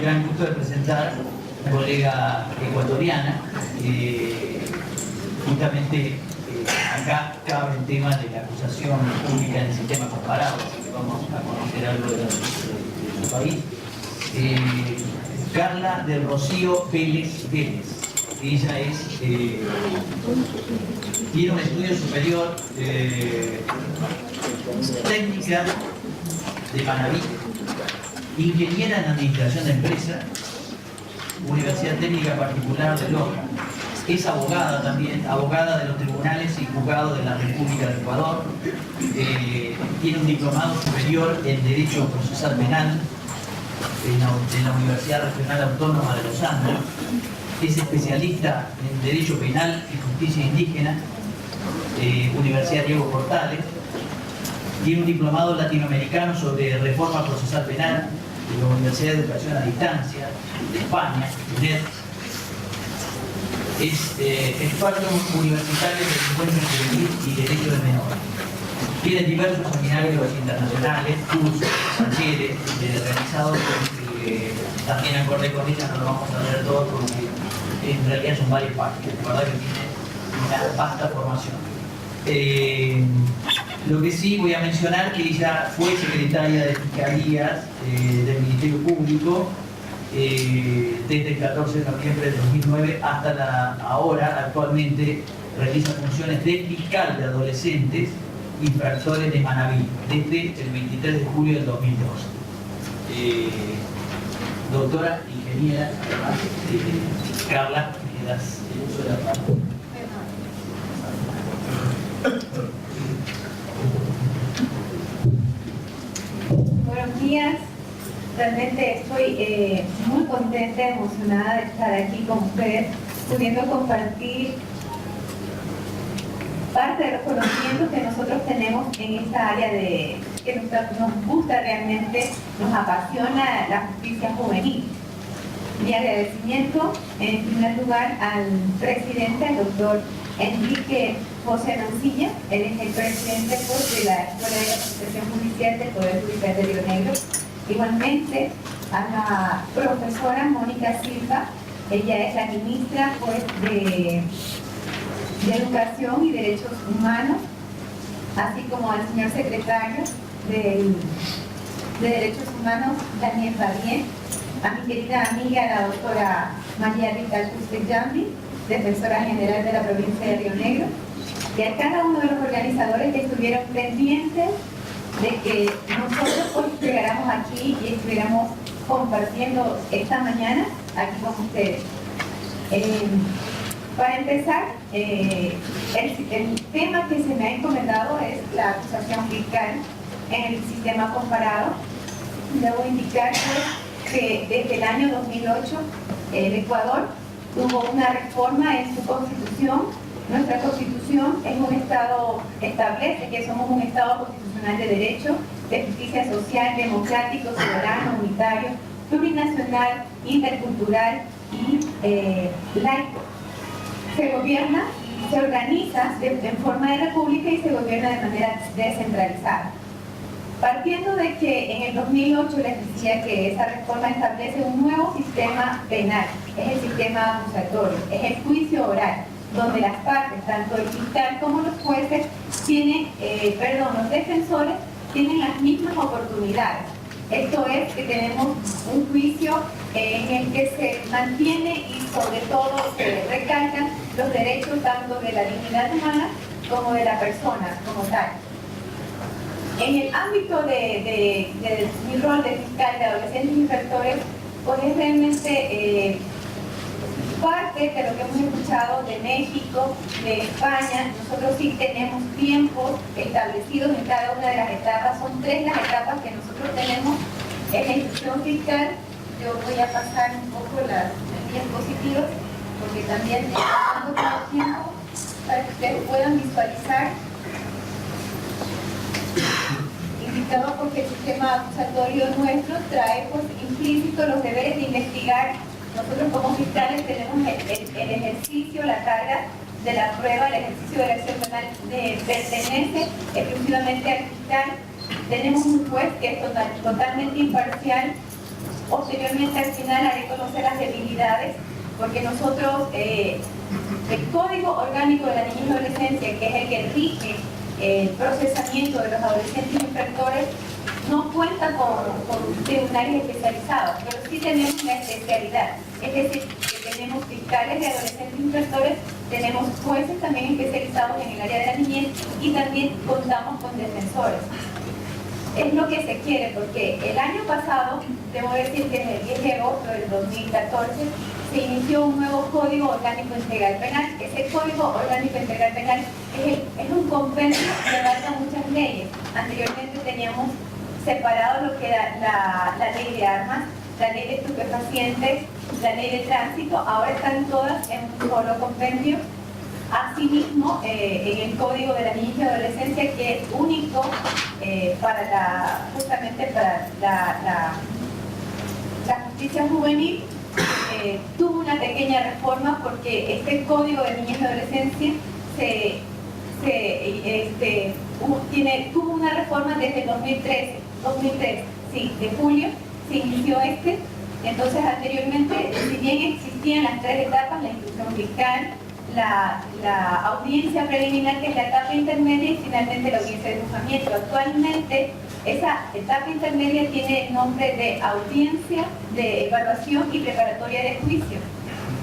gran gusto de presentar a una colega ecuatoriana. Justamente acá cabe el tema de la acusación pública en el sistema comparado, así que vamos a conocer algo de su país. Carla del Rocío Vélez. Ella tiene un estudio superior técnica de Manaví, ingeniera en administración de empresas, Universidad Técnica Particular de Loja. Es abogada también, abogada de los tribunales y juzgados de la República de Ecuador. Tiene un diplomado superior en Derecho Procesal Penal en la Universidad Regional Autónoma de los Andes. Es especialista en Derecho Penal y Justicia Indígena, Universidad Diego Portales. Tiene un diplomado latinoamericano sobre reforma procesal penal de la Universidad de Educación a Distancia de España, UNED. Es experto universitario de delincuencia juvenil y derecho de menores. Tiene diversos seminarios internacionales, cursos, talleres realizados, también acorde con ella, no lo vamos a leer todo porque en realidad son varias partes, la verdad que tiene una vasta formación. Lo que sí voy a mencionar que ella fue secretaria de Fiscalías del Ministerio Público desde el 14 de noviembre de 2009 hasta ahora. Actualmente realiza funciones de fiscal de adolescentes infractores de Manaví desde el 23 de julio del 2012. Doctora, ingeniera, además, Carla, me das el uso de la palabra. Buenos días, realmente estoy muy contenta, emocionada de estar aquí con ustedes, pudiendo compartir parte de los conocimientos que nosotros tenemos en esta área que nos gusta realmente, nos apasiona la justicia juvenil. Mi agradecimiento en primer lugar al presidente, al doctor Enrique José Mancilla. Él es el presidente de la Escuela de Administración Judicial del Poder Judicial de Río Negro. Igualmente a la profesora Mónica Silva. Ella es la ministra de Educación y Derechos Humanos, así como al señor secretario de Derechos Humanos, Daniel Barrién, a mi querida amiga, la doctora María Rita Custeyambi, defensora general de la provincia de Río Negro, y a cada uno de los organizadores que estuvieron pendientes de que nosotros hoy llegáramos aquí y estuviéramos compartiendo esta mañana aquí con ustedes. Para empezar, el tema que se me ha encomendado es la acusación fiscal en el sistema comparado. Debo indicar que desde el año 2008 el Ecuador tuvo una reforma en su constitución. Nuestra constitución es un estado, establece que somos un estado constitucional de derecho, de justicia social, democrático, soberano, unitario, plurinacional, intercultural y laico. Se gobierna, se organiza en forma de república y se gobierna de manera descentralizada. Partiendo de que en el 2008 les decía que esa reforma establece un nuevo sistema penal, es el sistema acusatorio, es el juicio oral, donde las partes, tanto el fiscal como los jueces, los defensores, tienen las mismas oportunidades. Esto es que tenemos un juicio en el que se mantiene y sobre todo se recalcan los derechos tanto de la dignidad humana como de la persona como tal. En el ámbito de mi rol de fiscal de adolescentes infractores, pues es realmente parte de lo que hemos escuchado de México, de España. Nosotros sí tenemos tiempos establecidos en cada una de las etapas. Son 3 las etapas que nosotros tenemos en la instrucción fiscal. Yo voy a pasar un poco las diapositivas porque también tengo poco tiempo para que ustedes puedan visualizar. Indicado porque el sistema acusatorio nuestro trae pues implícito los deberes de investigar. Nosotros como fiscales tenemos el ejercicio, la carga de la prueba, el ejercicio de la acción penal pertenece exclusivamente al fiscal. Tenemos un juez que es totalmente imparcial Posteriormente, al final, haré conocer las debilidades, porque nosotros, el Código Orgánico de la Niñez y Adolescencia, que es el que rige el procesamiento de los adolescentes infractores, no cuenta con tribunales especializados, pero sí tenemos una especialidad. Es decir, que tenemos fiscales de adolescentes infractores, tenemos jueces también especializados en el área de la niñez y también contamos con defensores. Es lo que se quiere, porque el año pasado, debo decir que en el 10 de agosto del 2014, se inició un nuevo Código Orgánico Integral Penal. Ese Código Orgánico Integral Penal es un compendio que abarca muchas leyes. Anteriormente teníamos separado lo que era la ley de armas, la ley de estupefacientes, la ley de tránsito, ahora están todas en un solo compendio. Asimismo, en el Código de la Niñez y Adolescencia, que es único justamente para la justicia juvenil, tuvo una pequeña reforma, porque este Código de Niñez y Adolescencia tuvo una reforma desde el 2013, sí, de julio se inició este. Entonces, anteriormente, si bien existían las tres etapas, la instrucción fiscal, la audiencia preliminar, que es la etapa intermedia, y finalmente la audiencia de juzgamiento. Actualmente, esa etapa intermedia tiene el nombre de audiencia de evaluación y preparatoria de juicio.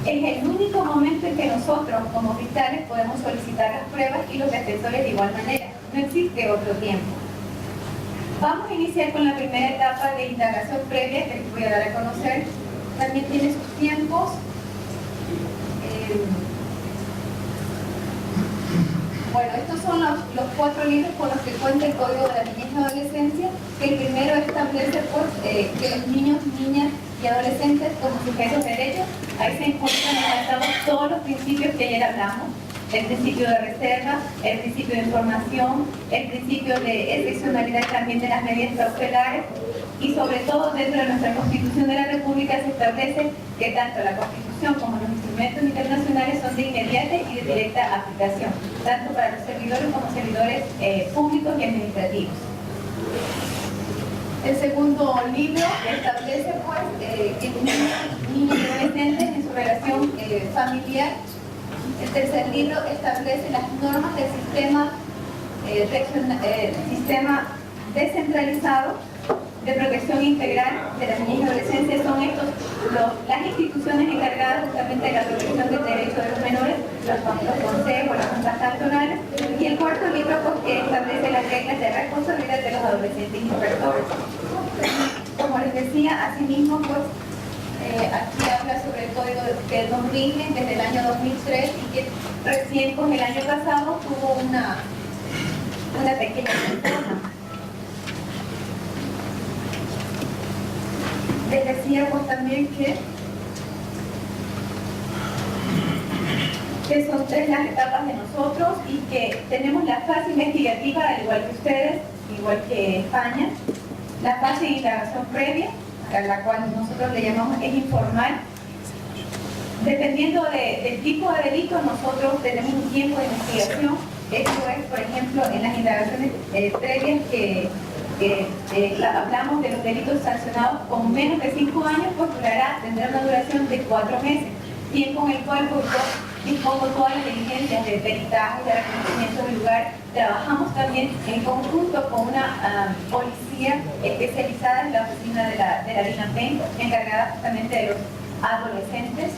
Es el único momento en que nosotros, como fiscales, podemos solicitar las pruebas y los defensores de igual manera. No existe otro tiempo. Vamos a iniciar con la primera etapa de indagación previa, que les voy a dar a conocer. También tiene sus tiempos. Bueno, estos son los 4 libros con los que cuenta el Código de la Niñez y Adolescencia, que el primero establece que los niños, niñas y adolescentes como sujetos de derechos, ahí se encuentran enlazados todos los principios que ayer hablamos: el principio de reserva, el principio de información, el principio de excepcionalidad también de las medidas cautelares, y sobre todo dentro de nuestra Constitución de la República se establece que tanto la Constitución como los instrumentos internacionales son de inmediata y de directa aplicación, tanto para los servidores como servidores públicos y administrativos. El segundo libro establece que niños y adolescentes en su relación familiar. El tercer libro establece las normas del sistema descentralizado de protección integral de la niñez y adolescencia. Son las instituciones encargadas justamente de la protección del derecho de los menores, los consejos, las juntas cantonales. Y el cuarto libro establece las reglas de responsabilidad de los adolescentes infractores. Como les decía, asimismo, aquí habla sobre el código que nos rige desde el año 2003 y que recién, el año pasado, tuvo una pequeña reforma. Les decía también que son 3 las etapas de nosotros, y que tenemos la fase investigativa, al igual que ustedes, igual que España, la fase de indagación previa, a la cual nosotros le llamamos es informal. Dependiendo del tipo de delito, nosotros tenemos un tiempo de investigación. Esto es, por ejemplo, en las indagaciones previas que hablamos de los delitos sancionados con menos de 5 años, pues tendrá una duración de 4 meses, tiempo en el cual yo dispongo todas las diligencias de peritaje, de reconocimiento del lugar. Trabajamos también en conjunto con una policía especializada en la oficina de la DINAPEN, encargada justamente de los adolescentes.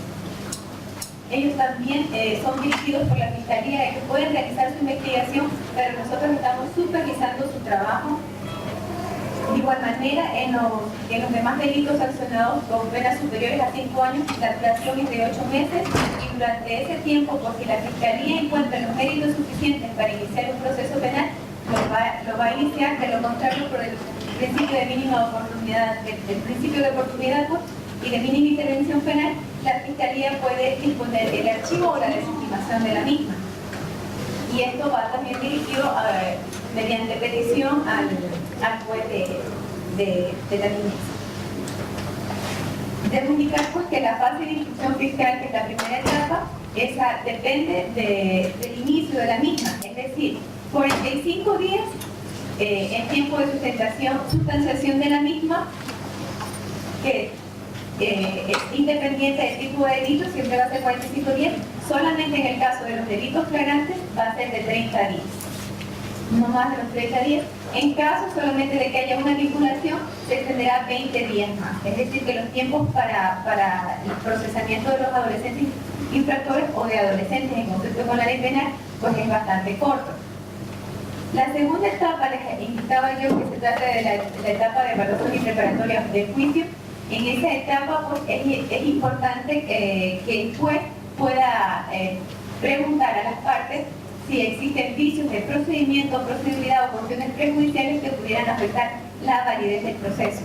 Ellos también son dirigidos por la Fiscalía, ellos pueden realizar su investigación, pero nosotros estamos supervisando su trabajo. De igual manera, en los demás delitos sancionados con penas superiores a 5 años, la duración es de 8 meses, y durante ese tiempo, porque la Fiscalía encuentra los méritos suficientes para iniciar un proceso penal, lo va a iniciar. De lo contrario, por el principio de mínima oportunidad, el principio de oportunidad y de mínima intervención penal, la Fiscalía puede disponer el archivo o la desestimación de la misma. Y esto va también dirigido mediante petición al juez de la niñez. Debo indicar que la fase de instrucción fiscal, que es la primera etapa, esa depende del inicio de la misma, es decir, 45 días en tiempo de sustanciación de la misma, que es independiente del tipo de delito, siempre va a ser 45 días, solamente en el caso de los delitos flagrantes va a ser de 30 días, no más de los 30 días. En caso solamente de que haya una vinculación, se extenderá 20 días más. Es decir, que los tiempos para el procesamiento de los adolescentes infractores o de adolescentes en conflicto con la ley penal, pues es bastante corto. La segunda etapa, les indicaba yo que se trata de la etapa de evaluación y preparatoria del juicio. En esa etapa pues, es importante que el juez pueda preguntar a las partes si existen vicios de procedimiento, procedibilidad o cuestiones prejudiciales que pudieran afectar la validez del proceso.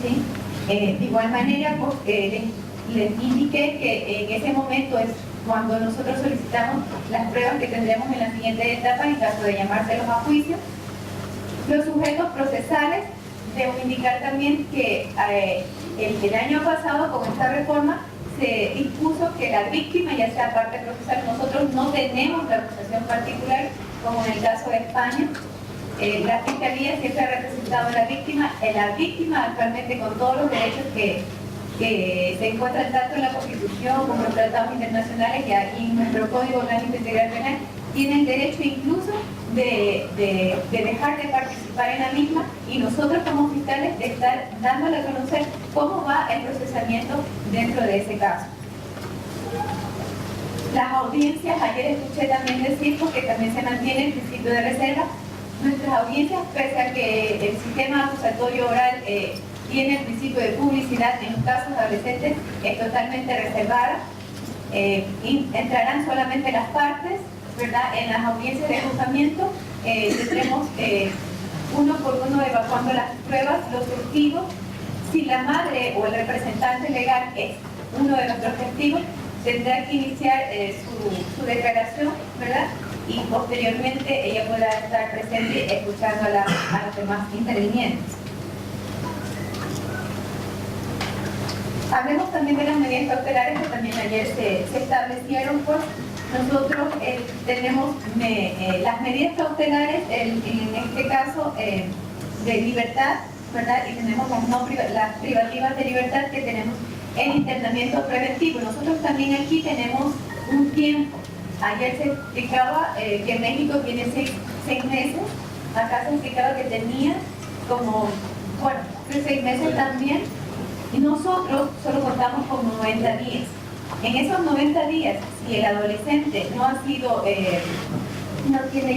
¿Sí? De igual manera, pues, les indiqué que en ese momento es cuando nosotros solicitamos las pruebas que tendremos en la siguiente etapa en caso de llamárselos a juicio. Los sujetos procesales, debo indicar también que el año pasado con esta reforma se dispuso que la víctima, ya sea parte procesal, nosotros no tenemos la acusación particular, como en el caso de España. La Fiscalía siempre ha representado a la víctima actualmente con todos los derechos que se encuentran tanto en la Constitución como en los tratados internacionales y en nuestro Código Orgánico Integral Penal, tiene el derecho incluso de dejar de participar en la misma y nosotros como fiscales de estar dándole a conocer cómo va el procesamiento dentro de ese caso. Las audiencias, ayer escuché también decir, porque también se mantiene el principio de reserva, nuestras audiencias, pese a que el sistema acusatorio oral tiene el principio de publicidad en los casos de adolescentes, es totalmente reservada. Entrarán solamente las partes, ¿verdad? En las audiencias de juzgamiento tendremos uno por uno evacuando las pruebas, los testigos. Si la madre o el representante legal es uno de nuestros testigos, tendrá que iniciar su declaración, ¿verdad? Y posteriormente ella podrá estar presente escuchando a los demás intervinientes. Hablemos también de las medidas cautelares que también ayer se establecieron. Pues nosotros tenemos las medidas cautelares, en este caso de libertad, ¿verdad? Y tenemos las privativas de libertad, que tenemos el internamiento preventivo. Nosotros también aquí tenemos un tiempo. Ayer se explicaba que México tiene seis meses, acá se explicaba que tenía como, 6 meses también, y nosotros solo contamos con 90 días. En esos 90 días, si el adolescente no ha sido, no ha sido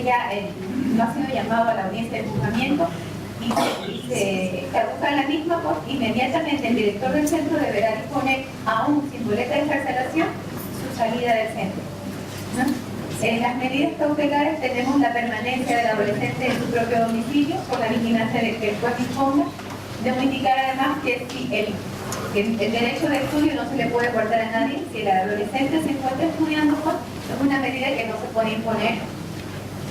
llamado a la audiencia de juzgamiento y se caduca la misma, pues inmediatamente el director del centro deberá disponer, aún sin boleta de encarcelación, su salida del centro, ¿no? En las medidas cautelares tenemos la permanencia del adolescente en su propio domicilio con la vigilancia de que el juez disponga. Debo indicar además que si el derecho de estudio no se le puede cortar a nadie. Si el adolescente se encuentra estudiando, pues, es una medida que no se puede imponer.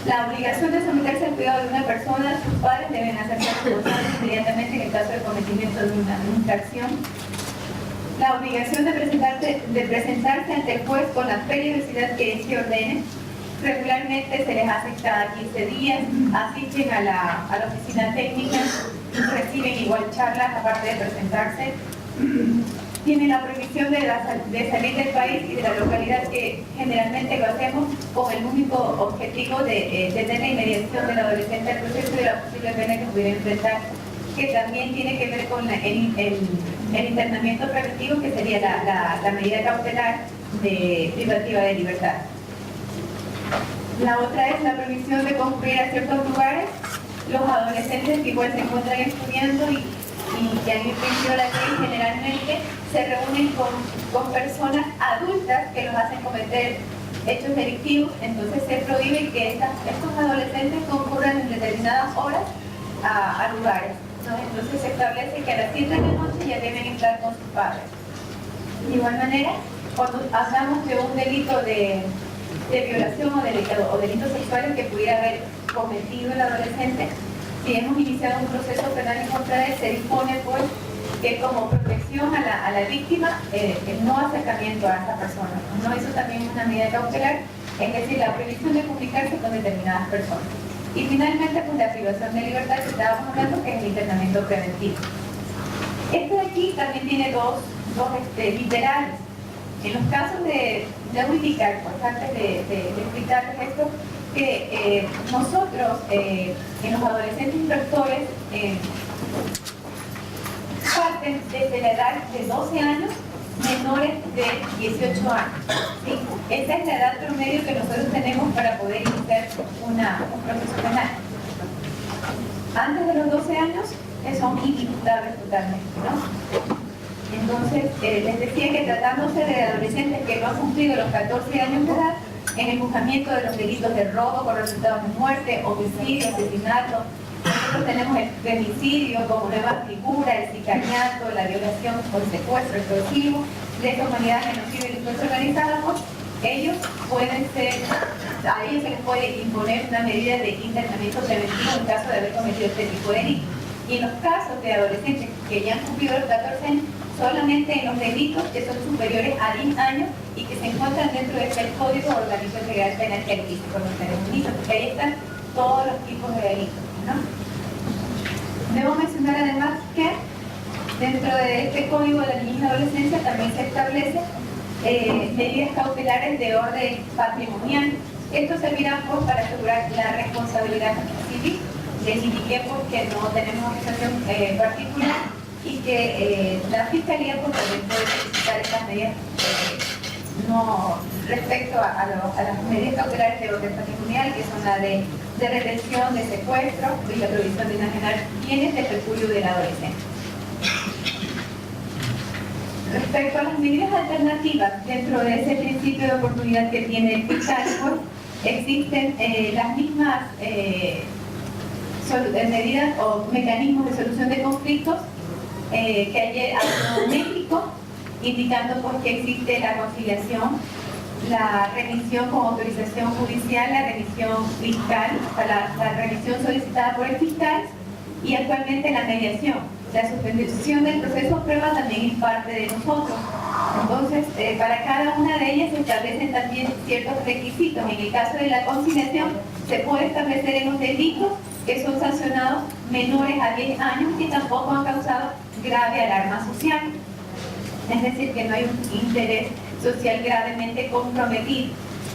La obligación de someterse al cuidado de una persona, sus padres deben hacerse responsables inmediatamente en el caso de cometimiento de una infracción. La obligación de presentarse ante el juez con la periodicidad que éste ordene. Regularmente se les hace cada 15 días, asisten a la oficina técnica, reciben igual charlas aparte de presentarse. Tienen la prohibición de salir del país y de la localidad, que generalmente lo hacemos con el único objetivo de tener la inmediación del adolescente al proceso y de la posible pena que pudiera enfrentar, que también tiene que ver con el internamiento preventivo, que sería la medida cautelar de privativa de libertad. La otra es la prohibición de concurrir a ciertos lugares. Los adolescentes que igual se encuentran estudiando y que han infringido la ley generalmente se reúnen con personas adultas que los hacen cometer hechos delictivos. Entonces se prohíbe que estos adolescentes concurran en determinadas horas a lugares, ¿no? Entonces se establece que a las 7 de la noche ya deben estar con sus padres. De igual manera, cuando hablamos de un delito de violación o delitos sexuales que pudiera haber cometido el adolescente, si hemos iniciado un proceso penal en contra de él, se dispone pues que como protección a la víctima, el no acercamiento a esa persona, ¿no? Eso también es una medida cautelar, es decir, la prohibición de comunicarse con determinadas personas. Y finalmente, pues la privación de libertad que estábamos hablando, que es el internamiento preventivo. Este de aquí también tiene dos literales. En los casos debo indicar, pues antes de explicarles esto, que nosotros, en los adolescentes infractores, parten desde la edad de 12 años, menores de 18 años. ¿Sí? Esa es la edad promedio que nosotros tenemos para poder iniciar un proceso penal. Antes de los 12 años son inimputables totalmente, ¿no? Entonces, les decía que tratándose de adolescentes que no han cumplido los 14 años de edad, en el juzgamiento de los delitos de robo con resultados de muerte, homicidio, asesinato, nosotros tenemos el femicidio como nueva figura, el sicariato, la violación o el secuestro extorsivo, lesa humanidad, genocidio y delincuencia organizada, pues, ellos pueden ser, a ellos se les puede imponer una medida de internamiento preventivo en caso de haber cometido este tipo de delitos. Y en los casos de adolescentes que ya han cumplido los 14 años, solamente en los delitos que son superiores a 10 años y que se encuentran dentro de este Código Orgánico Integral Penal que existe con los delitos, porque ahí están todos los tipos de delitos, ¿no? Debo mencionar además que dentro de este Código de la Niñez y Adolescencia también se establece medidas cautelares de orden patrimonial. Esto servirá pues, para asegurar la responsabilidad civil. Les indiqué porque no tenemos acusación particular y que la Fiscalía pues, también puede solicitar estas medidas no, respecto a las medidas cautelares de orden patrimonial, que son la de retención, de secuestro y la provisión de enajenar bienes del repudio del adolescente. Respecto a las medidas alternativas, dentro de ese principio de oportunidad que tiene el fiscal, pues, existen las mismas medidas o mecanismos de solución de conflictos que ayer habló México, indicando pues, que existe la conciliación, la remisión con autorización judicial, la remisión fiscal, la remisión solicitada por el fiscal y actualmente la mediación. La suspensión del proceso prueba también es parte de nosotros. Entonces, para cada una de ellas se establecen también ciertos requisitos. En el caso de la conciliación, se puede establecer en los delitos que son sancionados menores a 10 años y tampoco han causado grave alarma social. Es decir, que no hay un interés social gravemente comprometido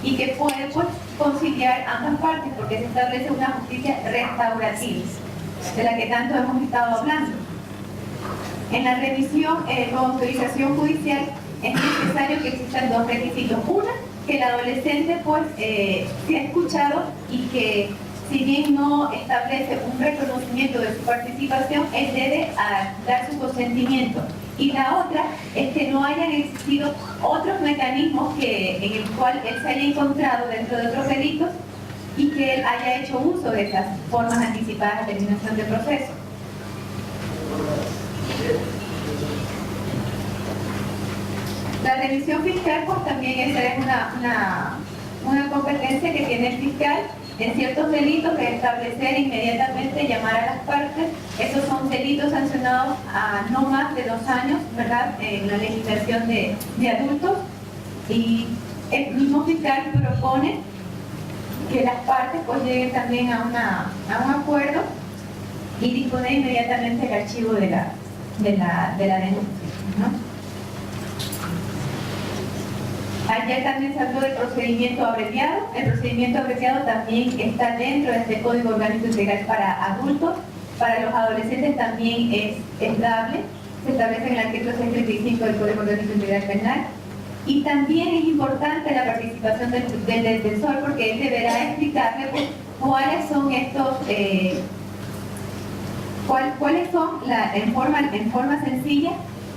y que puede pues, conciliar ambas partes porque se establece una justicia restaurativa, de la que tanto hemos estado hablando. En la revisión con autorización judicial es necesario que existan dos requisitos. Una, que el adolescente pues, se ha escuchado y que si bien no establece un reconocimiento de su participación, él debe dar su consentimiento. Y la otra es que no hayan existido otros mecanismos en el cual él se haya encontrado dentro de otros delitos y que él haya hecho uso de esas formas anticipadas de terminación de proceso. La revisión fiscal pues también esa es una competencia que tiene el fiscal en ciertos delitos de establecer inmediatamente, llamar a las partes. Esos son delitos sancionados a no más de 2 años, ¿verdad? En la legislación de adultos. Y el mismo fiscal propone que las partes pues lleguen también a un acuerdo y disponer inmediatamente el archivo de la denuncia, ¿no? Ayer también se habló del procedimiento abreviado. El procedimiento abreviado también está dentro de este Código Orgánico Integral para adultos. Para los adolescentes también es dable. Se establece en el artículo 635 del Código Orgánico Integral Penal. Y también es importante la participación del defensor porque él deberá explicarle pues, cuáles son estos, cuáles son en forma sencilla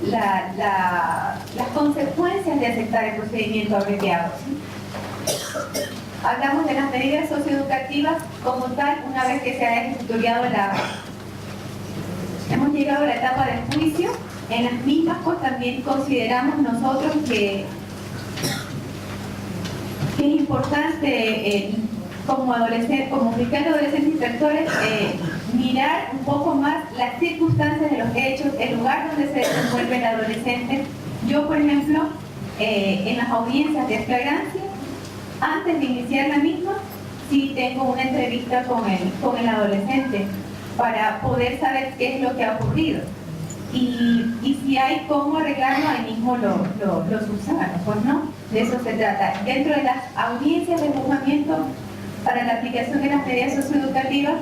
las consecuencias de aceptar el procedimiento abreviado. Hablamos de las medidas socioeducativas como tal, una vez que se ha estudiado hemos llegado a la etapa del juicio. En las mismas pues también consideramos nosotros que es importante como fiscal de adolescentes infractores mirar un poco más las circunstancias de los hechos, el lugar donde se desenvuelve el adolescente. Yo, por ejemplo, en las audiencias de flagrancia, antes de iniciar la misma, sí tengo una entrevista con el adolescente para poder saber qué es lo que ha ocurrido. y si hay cómo arreglarlo, ahí mismo lo subsanan, pues no, de eso se trata. Dentro de las audiencias de juzgamiento para la aplicación de las medidas socioeducativas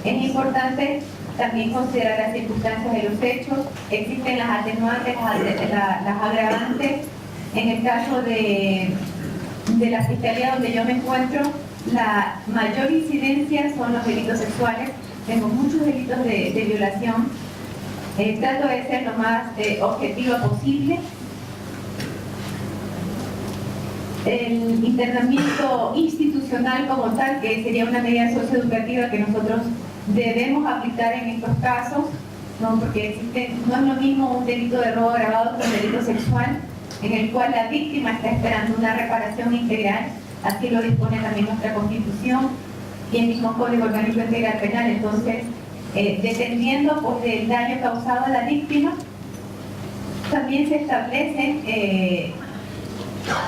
es importante también considerar las circunstancias de los hechos. Existen las atenuantes, las agravantes. En el caso de la Fiscalía donde yo me encuentro, la mayor incidencia son los delitos sexuales. Tengo muchos delitos de violación. Trato de ser lo más objetiva posible. El internamiento institucional como tal, que sería una medida socioeducativa que nosotros debemos aplicar en estos casos, ¿no? Porque no es lo mismo un delito de robo agravado que un delito sexual, en el cual la víctima está esperando una reparación integral, así lo dispone también nuestra Constitución y el mismo Código Orgánico Integral Penal. Entonces, dependiendo pues, del daño causado a la víctima, también se establece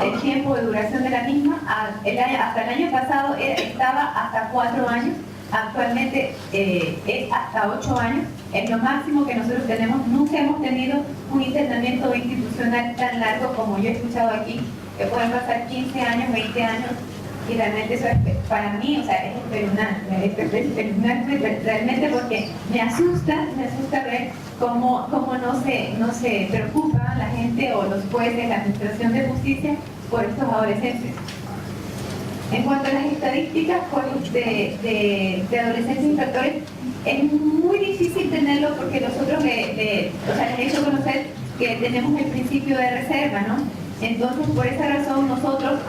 el tiempo de duración de la misma. Hasta el año pasado estaba hasta 4 años, actualmente es hasta 8 años, es lo máximo que nosotros tenemos. Nunca hemos tenido un internamiento institucional tan largo como yo he escuchado aquí, que pueden pasar 15 años, 20 años, y realmente eso es, para mí, o sea, es espeluznante realmente, porque me asusta ver cómo no se preocupa la gente o los jueces, la administración de justicia por estos adolescentes. En cuanto a las estadísticas pues, de adolescentes infractores, es muy difícil tenerlo porque nosotros les he hecho conocer que tenemos el principio de reserva, ¿no? Entonces, por esa razón, nosotros,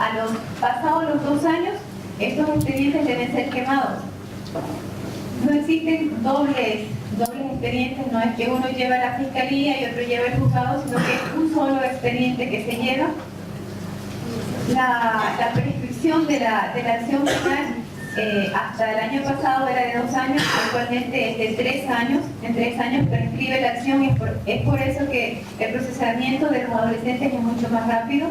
pasados los 2 años, estos expedientes deben ser quemados. No existen dobles expedientes, no es que uno lleva a la fiscalía y otro lleva el juzgado, sino que es un solo expediente que se lleva. La prescripción de la acción penal hasta el año pasado era de 2 años, actualmente es de 3 años. En 3 años prescribe la acción y es por eso que el procesamiento de los adolescentes es mucho más rápido.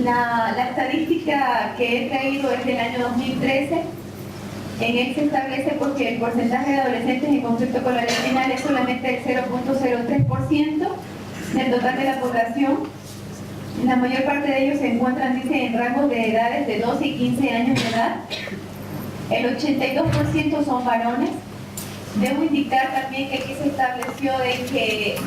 La estadística que he traído es del año 2013. En él se establece porque el porcentaje de adolescentes en conflicto con la ley penal es solamente el 0.03% del total de la población. La mayor parte de ellos se encuentran, dice, en rangos de edades de 12 y 15 años de edad. El 82% son varones. Debo indicar también que aquí se estableció de que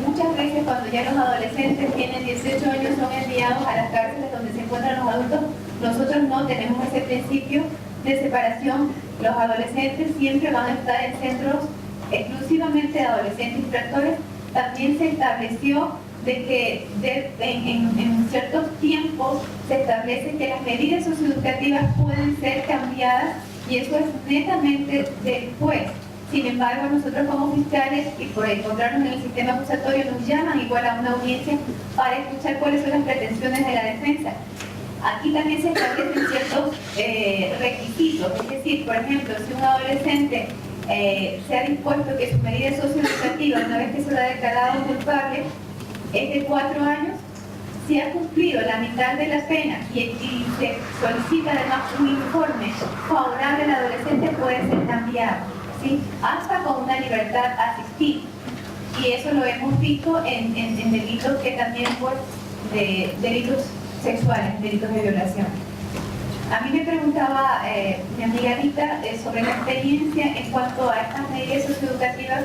muchas veces cuando ya los adolescentes tienen 18 años son enviados a las cárceles donde se encuentran los adultos. Nosotros no tenemos ese principio de separación. Los adolescentes siempre van a estar en centros exclusivamente de adolescentes infractores. También se estableció de que en ciertos tiempos se establece que las medidas socioeducativas pueden ser cambiadas y eso es netamente después. Sin embargo, nosotros como fiscales y por encontrarnos en el sistema acusatorio nos llaman igual a una audiencia para escuchar cuáles son las pretensiones de la defensa. Aquí también se establecen ciertos requisitos, es decir, por ejemplo, si un adolescente se ha dispuesto que su medida socioeducativa, una vez que se lo ha declarado culpable, es de 4 años, si ha cumplido la mitad de la pena y se solicita además un informe favorable al adolescente, puede ser cambiado, ¿sí? Hasta con una libertad asistida. Y eso lo hemos visto en delitos que también pues, de delitos sexuales, delitos de violación. A mí me preguntaba mi amiga Anita sobre la experiencia en cuanto a estas medidas socioeducativas,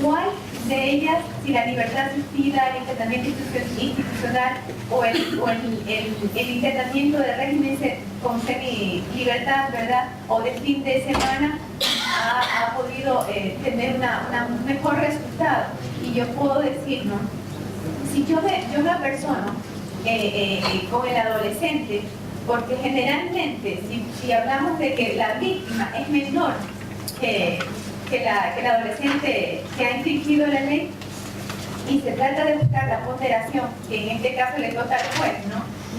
¿cuál de ellas, si la libertad asistida, el internamiento institucional o el internamiento de régimen con semi-libertad, ¿verdad? O de fin de semana, ha podido tener un mejor resultado? Y yo puedo decir, ¿no? Si yo me apersono con el adolescente, porque generalmente, si hablamos de que la víctima es menor que el adolescente que ha infringido la ley, y se trata de buscar la ponderación, que en este caso le toca al juez,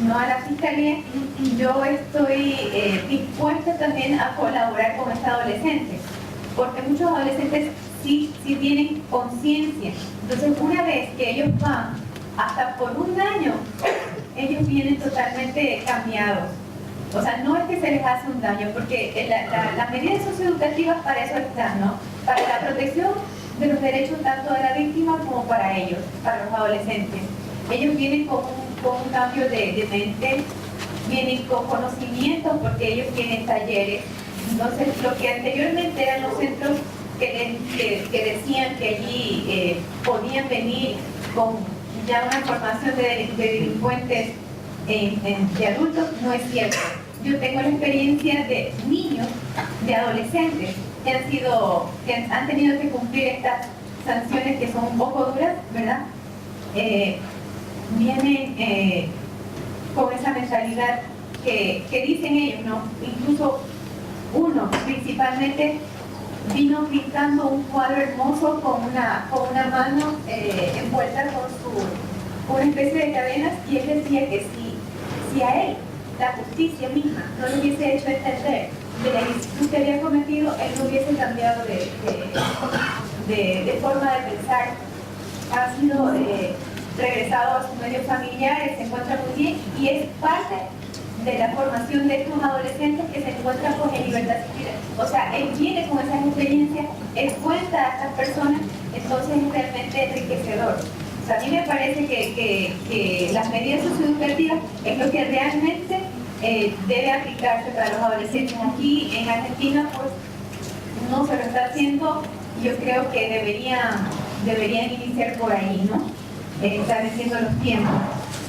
no a la fiscalía, yo estoy dispuesta también a colaborar con este adolescente, porque muchos adolescentes sí tienen conciencia. Entonces, una vez que ellos van, hasta por un año, ellos vienen totalmente cambiados. O sea, no es que se les hace un daño, porque las medidas socioeducativas para eso están, ¿no? para la protección de los derechos tanto de la víctima como para ellos, para los adolescentes. Ellos vienen con un cambio de mente, vienen con conocimientos porque ellos tienen talleres. Entonces, lo que anteriormente eran los centros que decían que allí podían venir con ya una formación de delincuentes de adultos, no es cierto. Yo tengo la experiencia de niños, de adolescentes que han tenido que cumplir estas sanciones que son un poco duras, ¿verdad? Vienen con esa mentalidad que dicen ellos, ¿no? Incluso uno principalmente vino pintando un cuadro hermoso con una mano envuelta con una especie de cadenas, y él decía que si a él la justicia misma no le hubiese hecho entender de la ilicitud que había cometido, él no hubiese cambiado de forma de pensar. Ha sido regresado a sus medios familiares, se encuentra muy bien, y es parte de la formación de estos adolescentes que se encuentran pues, en libertad civil. O sea, él viene con esas experiencias, él cuenta a estas personas, entonces es realmente enriquecedor. O sea, a mí me parece que las medidas socioeducativas es lo que realmente debe aplicarse para los adolescentes. Aquí en Argentina pues no se lo está haciendo, yo creo que deberían iniciar por ahí, ¿no? Estableciendo los tiempos.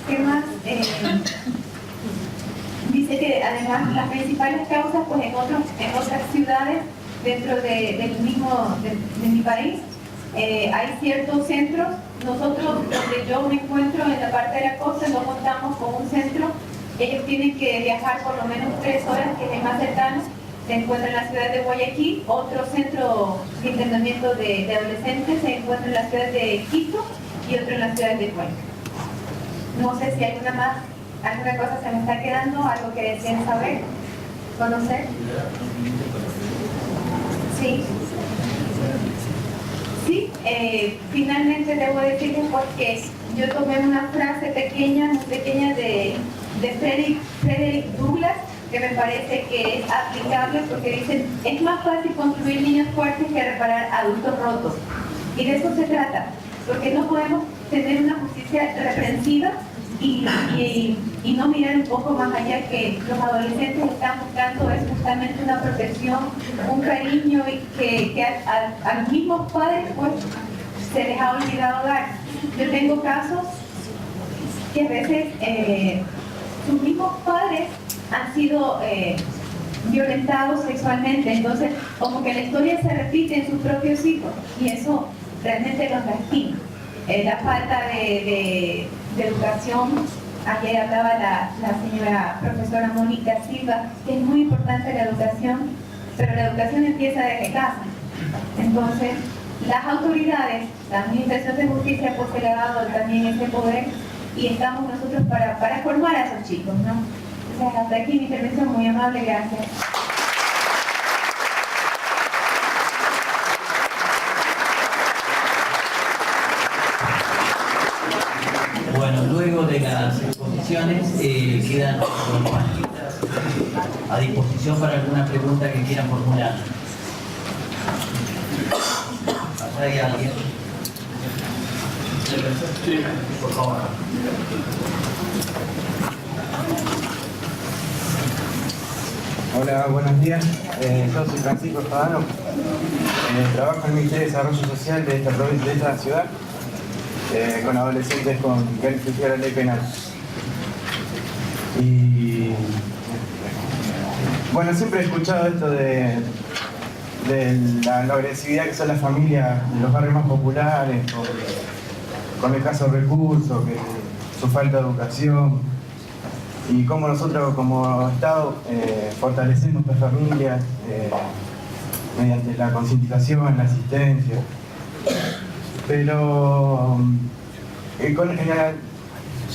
¿Qué más? Dice que además las principales causas pues en otras ciudades dentro de mi país hay ciertos centros. Nosotros, donde yo me encuentro en la parte de la costa, no contamos con un centro. Ellos tienen que viajar por lo menos 3 horas, que es el más cercano. Se encuentra en la ciudad de Guayaquil. Otro centro de internamiento de adolescentes se encuentra en la ciudad de Quito y otro en la ciudad de Cuenca. No sé si hay alguna cosa se me está quedando, algo que deseen saber, conocer. Sí. Sí, finalmente debo decirles porque yo tomé una frase muy pequeña de Frederick Douglass, que me parece que es aplicable, porque dicen, es más fácil construir niños fuertes que reparar adultos rotos. Y de eso se trata, porque no podemos tener una justicia reprensiva y no mirar un poco más allá, que los adolescentes están buscando es justamente una protección, un cariño, y que a los mismos padres pues se les ha olvidado dar. Yo tengo casos que a veces sus mismos padres han sido violentados sexualmente, entonces como que la historia se repite en sus propios hijos, y eso realmente los lastima. La falta de educación, ayer hablaba la señora profesora Mónica Silva, que es muy importante la educación, pero la educación empieza desde casa. Entonces, las autoridades, la Administración de Justicia, pues se le ha dado también ese poder, y estamos nosotros para formar a esos chicos, ¿no? O sea, hasta aquí mi intervención, muy amable, gracias. Bueno, luego de las exposiciones quedan los panelistas a disposición para alguna pregunta que quieran formular. ¿Hay alguien? Sí, por favor. Hola, buenos días. Yo soy Francisco Espadano. Trabajo en el Ministerio de Desarrollo Social de esta provincia, de esta ciudad, con adolescentes con que han infringido la ley penal. Y bueno, siempre he escuchado esto de la agresividad que son las familias de los barrios más populares, con escasos recursos, su falta de educación, y cómo nosotros como Estado fortalecemos estas familias mediante la concientización, la asistencia. Pero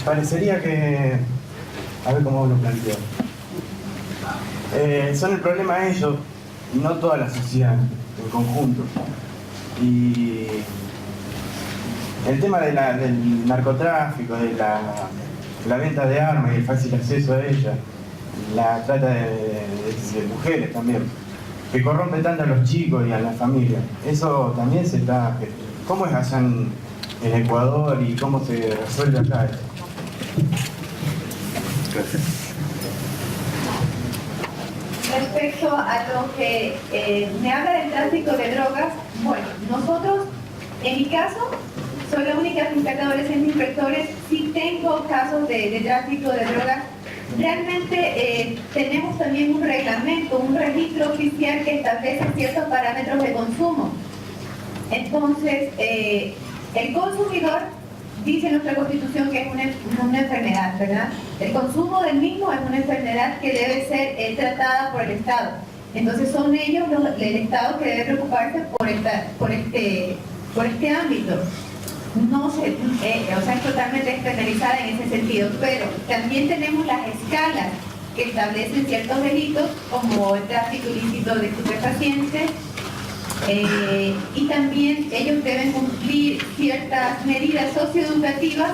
parecería que, a ver cómo lo planteo, son el problema ellos y no toda la sociedad en conjunto. Y el tema del narcotráfico, de la venta de armas y el fácil acceso a ella, la trata de mujeres también, que corrompe tanto a los chicos y a la familia. Eso también se está... ¿Cómo es allá en Ecuador y cómo se resuelve acá eso? Gracias. Respecto a lo que me habla del tráfico de drogas, bueno, nosotros, en mi caso, soy la única fiscal de adolescentes inspectores. Sí tengo casos de tráfico de drogas. Realmente tenemos también un reglamento, un registro oficial que establece ciertos parámetros de consumo. Entonces, el consumidor, dice nuestra Constitución que es una enfermedad, ¿verdad? El consumo del mismo es una enfermedad que debe ser tratada por el Estado. Entonces son ellos, el Estado, que debe preocuparse por este ámbito. No se, o sea, es totalmente despenalizada en ese sentido, pero también tenemos las escalas que establecen ciertos delitos como el tráfico ilícito de estupefacientes, y también ellos deben cumplir ciertas medidas socioeducativas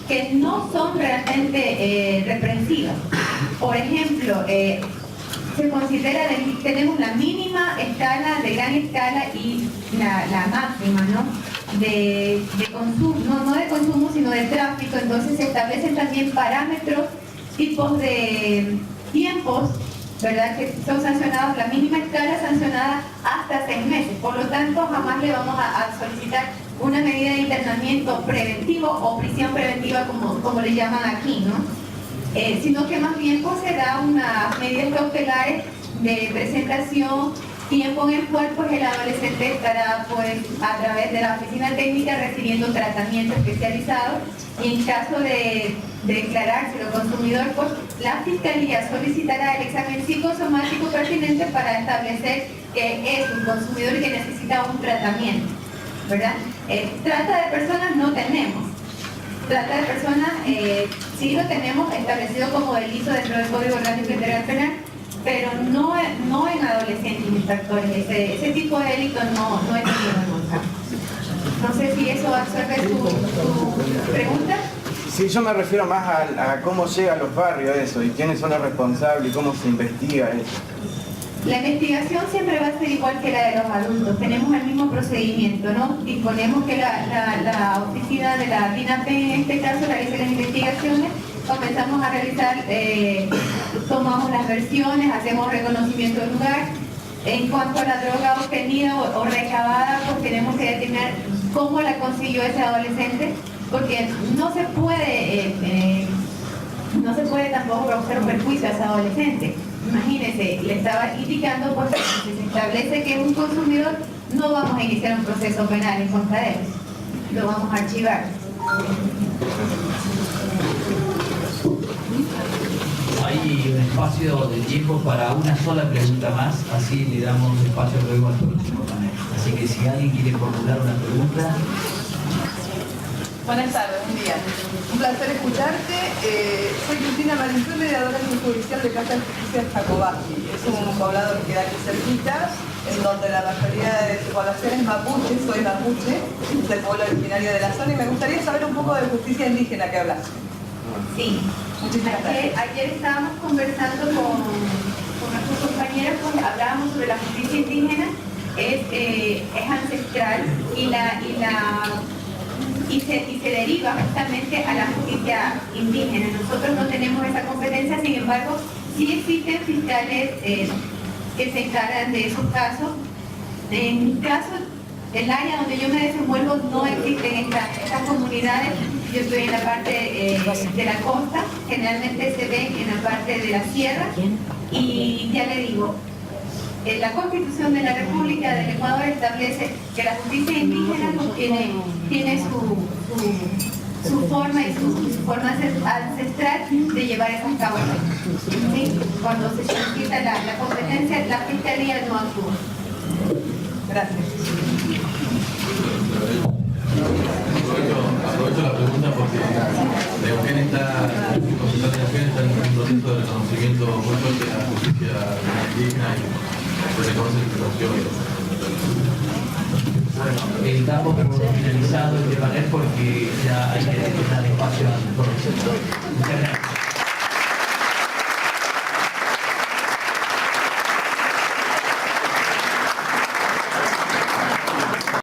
que no son realmente represivas. Por ejemplo, se considera, tenemos la mínima escala, de gran escala, y la máxima, ¿no? De consumo, no de consumo, sino de tráfico. Entonces se establecen también parámetros, tipos de tiempos, ¿verdad?, que son sancionados, la mínima escala sancionada hasta 6 meses. Por lo tanto, jamás le vamos a solicitar una medida de internamiento preventivo o prisión preventiva, como le llaman aquí, ¿no? Sino que más bien pues, se da unas medidas cautelares de presentación, tiempo en el cual pues, el adolescente estará pues, a través de la oficina técnica recibiendo tratamiento especializado, y en caso de declarárselo consumidor, pues la Fiscalía solicitará el examen psicosomático pertinente para establecer que es un consumidor y que necesita un tratamiento, ¿verdad? Trata de personas no tenemos. Trata de personas sí lo tenemos establecido como delito dentro del Código Orgánico Integral Penal, pero no en adolescentes infractores. Ese tipo de delito no es tenido en cuenta. No sé si eso absorbe tu pregunta. Sí, yo me refiero más a cómo llega a los barrios eso, y quiénes son los responsables, y cómo se investiga eso. La investigación siempre va a ser igual que la de los adultos. Tenemos el mismo procedimiento, ¿no? Disponemos que la oficina de la DINAP, en este caso, realice las investigaciones. Comenzamos a realizar, tomamos las versiones, hacemos reconocimiento del lugar. En cuanto a la droga obtenida o recabada, pues tenemos que determinar cómo la consiguió ese adolescente, porque no se puede tampoco causar un perjuicio a ese adolescente. Imagínense, le estaba indicando, porque si se establece que es un consumidor, no vamos a iniciar un proceso penal en contra de él, lo vamos a archivar. Hay un espacio de tiempo para una sola pregunta más, así le damos espacio luego al próximo panel. Así que si alguien quiere formular una pregunta. Buenas tardes, buen día. Un placer escucharte. Soy Cristina Marinchón, mediadora judicial de Casa de Justicia Jacobacci. Es un poblado que queda aquí cerquita, en donde la mayoría de su población es mapuche, soy mapuche, del pueblo originario de la zona, y me gustaría saber un poco de justicia indígena que hablas. Sí. Ayer estábamos conversando con nuestros compañeros, hablábamos sobre la justicia indígena. Es ancestral y se deriva justamente a la justicia indígena. Nosotros no tenemos esa competencia, sin embargo, sí existen fiscales que se encargan de esos casos. En mi caso, el área donde yo me desenvuelvo no existen estas comunidades. Yo estoy en la parte de la costa, generalmente se ven en la parte de la sierra, y ya le digo, la Constitución de la República del Ecuador establece que la justicia indígena tiene su forma y su forma ancestral de llevar esas causas. ¿Sí? Cuando se solicita la competencia, la Fiscalía no actúa. Gracias. Aprovecho la pregunta porque Neuquén está en un proceso de reconocimiento muy fuerte de la justicia indígena y se reconoce la situación. Bueno, damos por finalizado este panel porque ya hay que dar espacio al próximo. Muchas gracias.